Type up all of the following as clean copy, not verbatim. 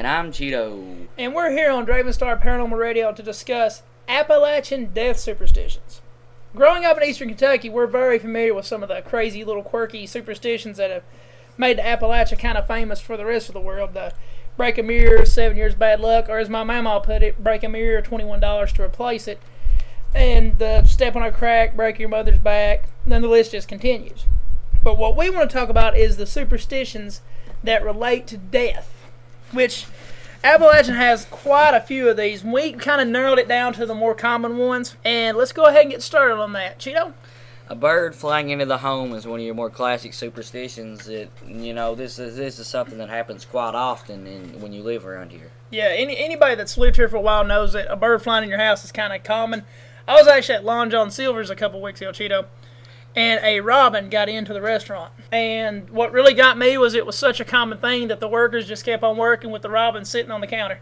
And I'm Cheeto. And we're here on Draven Star Paranormal Radio to discuss Appalachian death superstitions. Growing up in eastern Kentucky, we're very familiar with some of the crazy little quirky superstitions that have made Appalachia kind of famous for the rest of the world. The break a mirror, 7 years bad luck, or as my mama put it, break a mirror, $21 to replace it. And the step on a crack, break your mother's back, then the list just continues. But what we want to talk about is the superstitions that relate to death, which Appalachian has quite a few of these. We kind of narrowed it down to the more common ones, and let's go ahead and get started on that. Cheeto? A bird flying into the home is one of your more classic superstitions. That this is something that happens quite often when you live around here. Yeah, anybody that's lived here for a while knows that a bird flying in your house is kind of common. I was actually at Long John Silver's a couple weeks ago, Cheeto, and a robin got into the restaurant. And what really got me was it was such a common thing that the workers just kept on working with the robin sitting on the counter.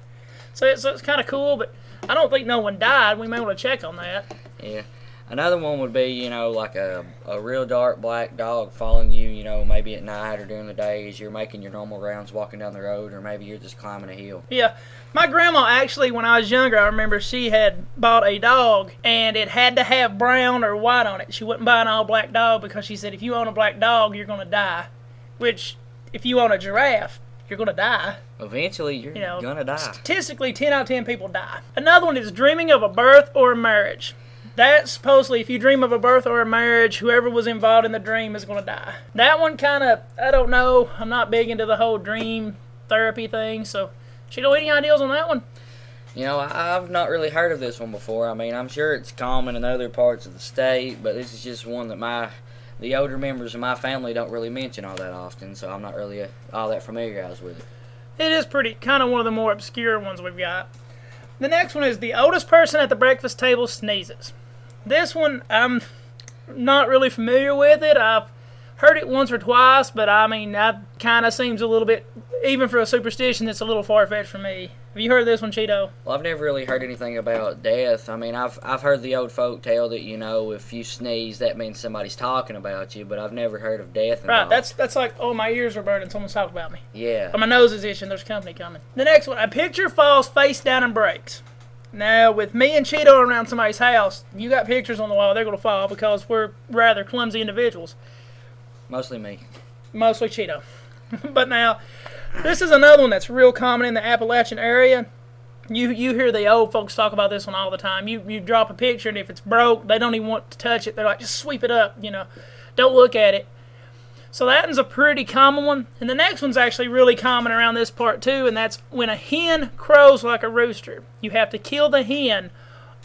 So it's kind of cool, but I don't think no one died. We may want to check on that. Yeah. Another one would be, like a real dark black dog following you, maybe at night or during the day as you're making your normal rounds walking down the road, or maybe you're just climbing a hill. Yeah. My grandma actually, when I was younger, I remember she had bought a dog, and it had to have brown or white on it. She wouldn't buy an all-black dog because she said if you own a black dog, you're going to die. Which, if you own a giraffe, you're going to die. Eventually, you're going to die. Statistically, 10 out of 10 people die. Another one is dreaming of a birth or a marriage. That supposedly, if you dream of a birth or a marriage, whoever was involved in the dream is going to die. That one kind of, I don't know. I'm not big into the whole dream therapy thing. So, Cheeto, any ideas on that one? I've not really heard of this one before. I mean, I'm sure it's common in other parts of the state, but this is just one that the older members of my family don't really mention all that often, so I'm not really all that familiarized with it. It is kind of one of the more obscure ones we've got. The next one is the oldest person at the breakfast table sneezes. This one, I'm not really familiar with it. I've heard it once or twice, but I mean, that kind of seems a little bit, even for a superstition, that's a little far-fetched for me. Have you heard this one, Cheeto? Well, I've never really heard anything about death. I mean, I've heard the old folk tell that, if you sneeze, that means somebody's talking about you, but I've never heard of death involved. Right, that's like, oh, my ears are burning, someone's talking about me. Yeah. Or my nose is itching, there's company coming. The next one, a picture falls face down and breaks. Now, with me and Cheeto around somebody's house, you got pictures on the wall, they're going to fall because we're rather clumsy individuals. Mostly me. Mostly Cheeto. But now, this is another one that's real common in the Appalachian area. You hear the old folks talk about this one all the time. You drop a picture, and if it's broke, they don't even want to touch it. They're like, just sweep it up, Don't look at it. So that one's a pretty common one. And the next one's actually really common around this part too, and that's when a hen crows like a rooster. You have to kill the hen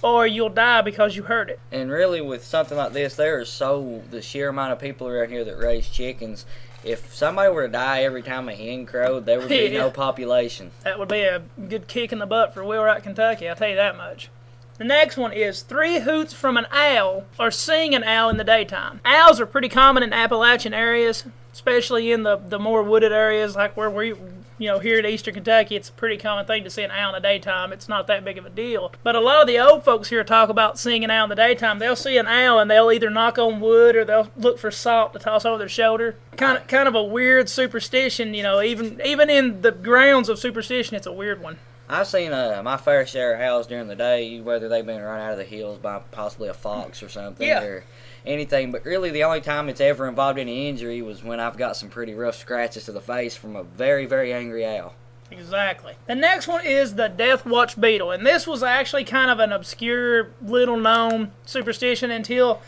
or you'll die because you heard it. And really, with something like this, there is the sheer amount of people around here that raise chickens. If somebody were to die every time a hen crowed, there would be no population. That would be a good kick in the butt for Wheelwright, Kentucky, I'll tell you that much. The next one is 3 hoots from an owl or seeing an owl in the daytime. Owls are pretty common in Appalachian areas, especially in the more wooded areas like where we, here in eastern Kentucky, it's a pretty common thing to see an owl in the daytime. It's not that big of a deal. But a lot of the old folks here talk about seeing an owl in the daytime. They'll see an owl and they'll either knock on wood or they'll look for salt to toss over their shoulder. Kind of a weird superstition, even in the grounds of superstition, it's a weird one. I've seen my fair share of owls during the day, whether they've been run out of the hills by possibly a fox or something or anything. But really, the only time it's ever involved any injury was when I've got some pretty rough scratches to the face from a very, very angry owl. Exactly. The next one is the Death Watch Beetle. And this was actually kind of an obscure, little-known superstition until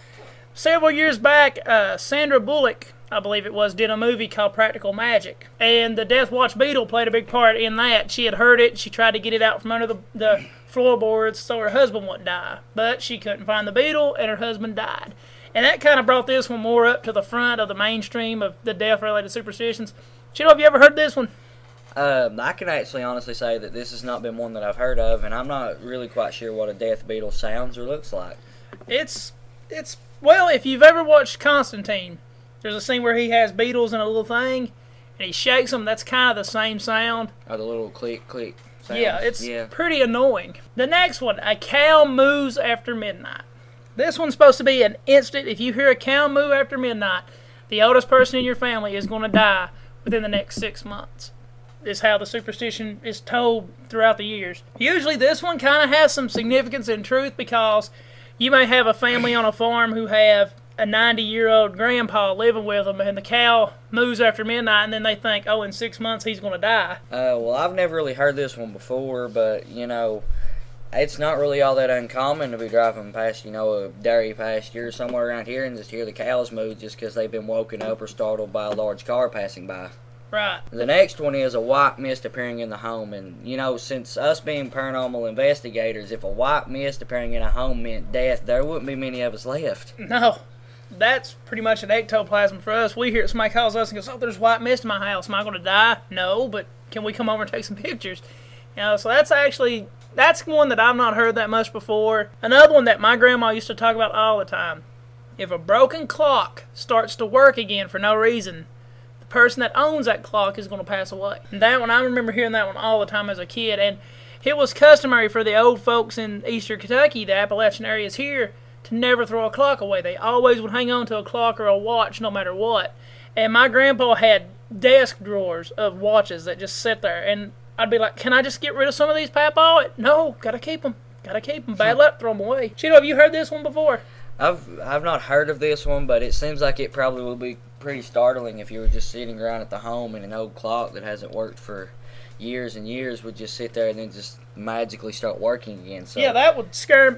several years back, Sandra Bullock, I believe it was, did a movie called Practical Magic. And the Death Watch Beetle played a big part in that. She had heard it. She tried to get it out from under the floorboards so her husband wouldn't die. But she couldn't find the beetle, and her husband died. And that kind of brought this one more up to the front of the mainstream of the death-related superstitions. Cheeto, have you ever heard this one? I can actually honestly say that this has not been one that I've heard of, and I'm not really quite sure what a death beetle sounds or looks like. Well, if you've ever watched Constantine, there's a scene where he has beetles in a little thing, and he shakes them. That's kind of the same sound. Oh, the little click, click sounds. Yeah, it's pretty annoying. The next one, a cow moos after midnight. This one's supposed to be an instant. If you hear a cow moo after midnight, the oldest person in your family is going to die within the next 6 months. is how the superstition is told throughout the years. Usually this one kind of has some significance in truth because you may have a family on a farm who have a 90-year-old grandpa living with them, and the cow moves after midnight, and then they think, oh, in 6 months he's going to die. Well, I've never really heard this one before, but, you know, it's not really all that uncommon to be driving past, you know, a dairy pasture somewhere around here and just hear the cows moo just because they've been woken up or startled by a large car passing by. Right. The next one is a white mist appearing in the home. And, you know, since us being paranormal investigators, if a white mist appearing in a home meant death, there wouldn't be many of us left. No. That's pretty much an ectoplasm for us. We hear somebody calls us and goes, oh, there's white mist in my house. Am I going to die? No, but can we come over and take some pictures? You know, so that's one that I've not heard that much before. Another one that my grandma used to talk about all the time. If a broken clock starts to work again for no reason, the person that owns that clock is going to pass away. And that one, I remember hearing that one all the time as a kid. And it was customary for the old folks in eastern Kentucky, the Appalachian areas here, to never throw a clock away. They always would hang on to a clock or a watch no matter what. And my grandpa had desk drawers of watches that just sit there. And I'd be like, can I just get rid of some of these, Papa? No, gotta keep them. Gotta keep them. Bad luck, throw them away. Cheeto, have you heard this one before? I've not heard of this one, but it seems like it probably would be pretty startling if you were just sitting around at the home and an old clock that hasn't worked for years and years would just sit there and then just magically start working again. So yeah, that would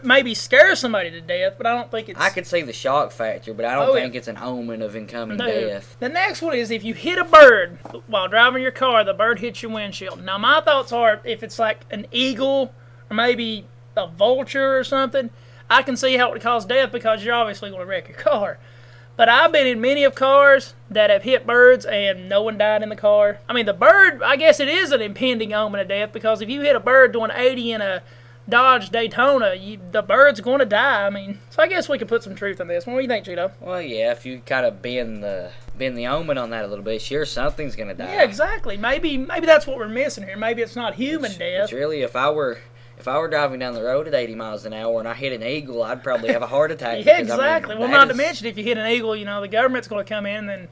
maybe scare somebody to death, but I don't think it's... I could see the shock factor, but I don't think it's an omen of incoming death. The next one is if you hit a bird while driving your car, the bird hits your windshield. Now, my thoughts are if it's like an eagle or maybe a vulture or something, I can see how it would cause death because you're obviously going to wreck your car. But I've been in many of cars that have hit birds and no one died in the car. I mean, the bird, I guess it is an impending omen of death because if you hit a bird doing 80 in a Dodge Daytona, the bird's going to die. I mean, so I guess we could put some truth in this. What do you think, Cheeto? Well, yeah, if you kind of bend the omen on that a little bit, sure, something's going to die. Yeah, exactly. Maybe that's what we're missing here. Maybe it's not human death. It's really, if I were driving down the road at 80 miles an hour and I hit an eagle, I'd probably have a heart attack. Yeah, exactly. Well, not to mention, if you hit an eagle, you know, the government's going to come in, then...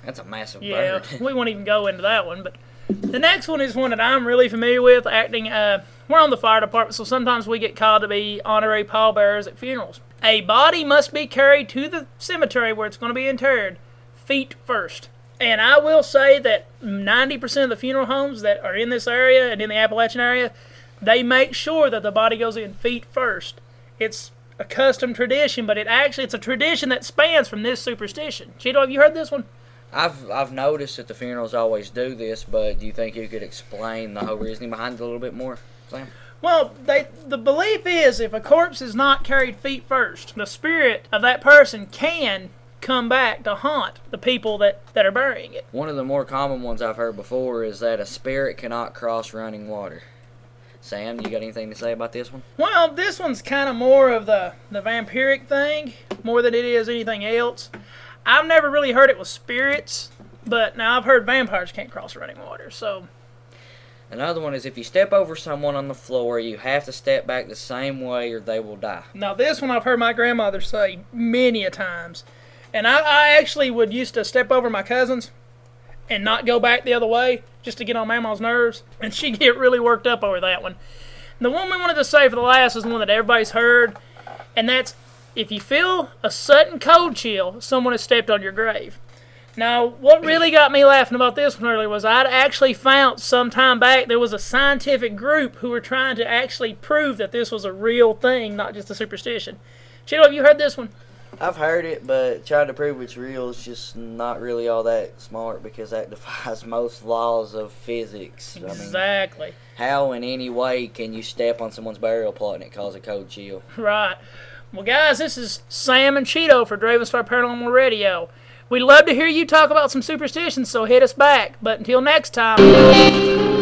That's a massive bird. Yeah, we won't even go into that one. But the next one is one that I'm really familiar with, acting... we're on the fire department, so sometimes we get called to be honorary pallbearers at funerals. A body must be carried to the cemetery where it's going to be interred, feet first. And I will say that 90% of the funeral homes that are in this area and in the Appalachian area, they make sure that the body goes in feet first. It's a custom tradition, but it's a tradition that spans from this superstition. Cheeto, have you heard this one? I've noticed that the funerals always do this, but do you think you could explain the whole reasoning behind it a little bit more, Sam? Well, the belief is if a corpse is not carried feet first, the spirit of that person can come back to haunt the people that are burying it. One of the more common ones I've heard before is that a spirit cannot cross running water. Sam, you got anything to say about this one? Well, this one's kind of more of the vampiric thing, more than it is anything else. I've never really heard it with spirits, but now I've heard vampires can't cross running water, so... Another one is if you step over someone on the floor, you have to step back the same way or they will die. Now, this one I've heard my grandmother say many a times. And I actually would used to step over my cousins and not go back the other way just to get on Mama's nerves. And she'd get really worked up over that one. And the one we wanted to say for the last is the one that everybody's heard. And that's if you feel a sudden cold chill, someone has stepped on your grave. Now, what really got me laughing about this one earlier was I'd actually found some time back there was a scientific group who were trying to actually prove that this was a real thing, not just a superstition. Cheeto, have you heard this one? I've heard it, but trying to prove it's real is just not really all that smart because that defies most laws of physics. Exactly. I mean, how in any way can you step on someone's burial plot and it cause a cold chill? Right. Well, guys, this is Sam and Cheeto for Dravenstar Paranormal Radio. We'd love to hear you talk about some superstitions, so hit us back. But until next time...